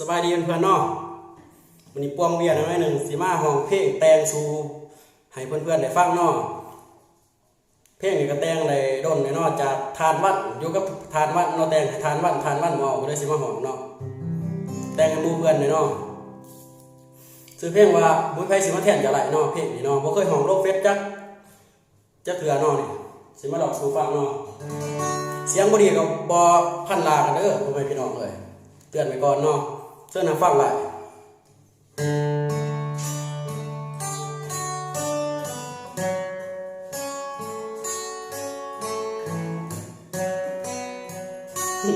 สบายดีเพื่อนๆเนาะวันนี้ปวงเวียนหน่อยหนึ่งสีมาห้องเพลงแตงสู่ให้เพื่อนๆได้ฟังเนาะเพลงนี้ก็แต่งได้ด้นเนาะจากทานวัดอยู่กับทานวัดเนาะแต่งให้ทานวัดหมอก็เลยสิมาห้องเนาะแต่งให้หมู่เพื่อนเนาะชื่อเพลงว่าบุญไผสิมาแทนจะไหลเนาะเพลงนี้เนาะบ่เคยห้องโลกเฟซจักเทื่อเนาะนี่สิมาหลอกสู่ฟังเนาะเสียงบ่ดีก็บ่พันลากันเด้อพ่อแม่พี่น้องเอ้ยเตือนไว้ก่อนเนาะเชิญฟังหลาย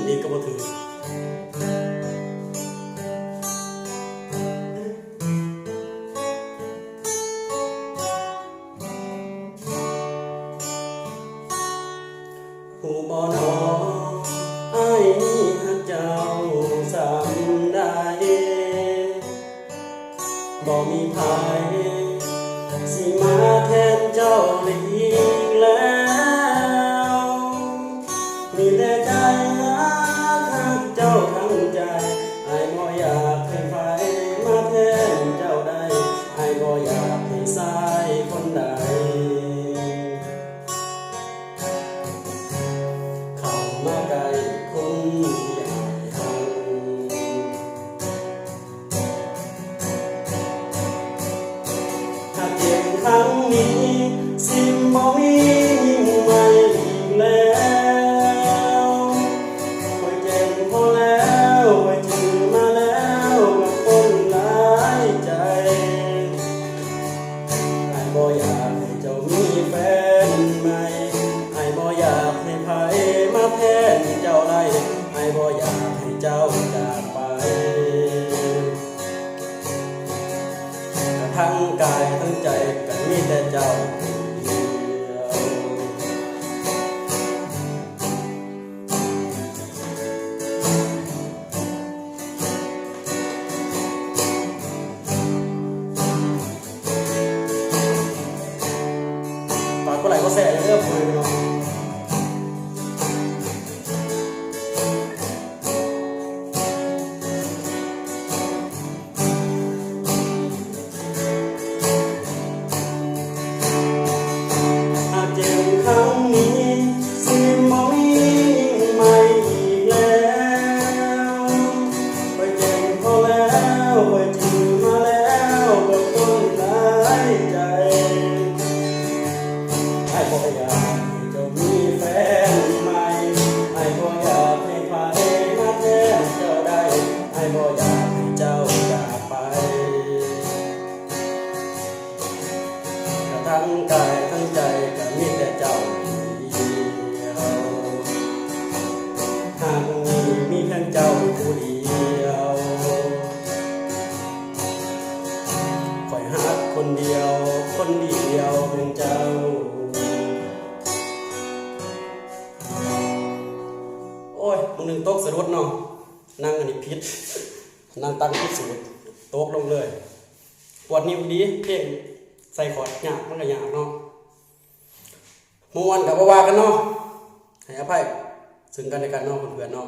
นี่ก็บ่ถือผู้บ่นออ้ายนี่ฮักเจ้าสำได้บ่มีไผสิมาแทนเจ้าอีกแล้วมีแต่ใจฮักเจ้าทั้งใจอ้ายบ่อยากให้ไผมาแทนเจ้าได้อ้ายบ่อยากให้สายคนใดเข้ามาใกล้คนอย่างเจ็บครั้งนี้สิบ่มียิ่งใหม่อีกแล้วไว้เจ็บพอแล้วไว้จือมาแล้วกับคนหลายใจอ้ายบ่อยากให้เจ้ามีแฟนใหม่อ้ายบ่อยากให้ไผมาแทนเจ้าได้อ้ายบ่อยากให้เจ้าจากไปทั้งกายทั้งใจก็มีแต่เจ้าเดียวฝากกดไลค์กดแชร์เรื่องคุยเนาะเจ็บครั้งนี้สิบ่มียิ่งใหม่อีกแล้วไว้เจ็บพอแล้วไว้จือมาแล้วกับคนหลายใจอ้ายบ่อยากให้เจ้ามีแฟนใหม่อ้ายบ่อยากให้ไผมาแทนเจ้าได้อ้ายบ่อยากให้เจ้าจากไปทั้งกายทั้งใจก็มีแต่เจ้าเดียวหากมีเพียงเจ้าผู้เดียวคอยหักคนเดียวเป็นเจ้าโอ้ยมึงหนึ่งโต๊ะสะดุดเนาะนั่งอันนี้พิษนั่งตั้งพิษสุดโต๊ะลงเลยปวดนิ้วดีเพ่งใส่ขอดหยาบมันก็หยาบเนาะมวนกับว่ากันเนาะให้อภัยซึ่งกันและกันเนาะเพื่อนๆเนาะ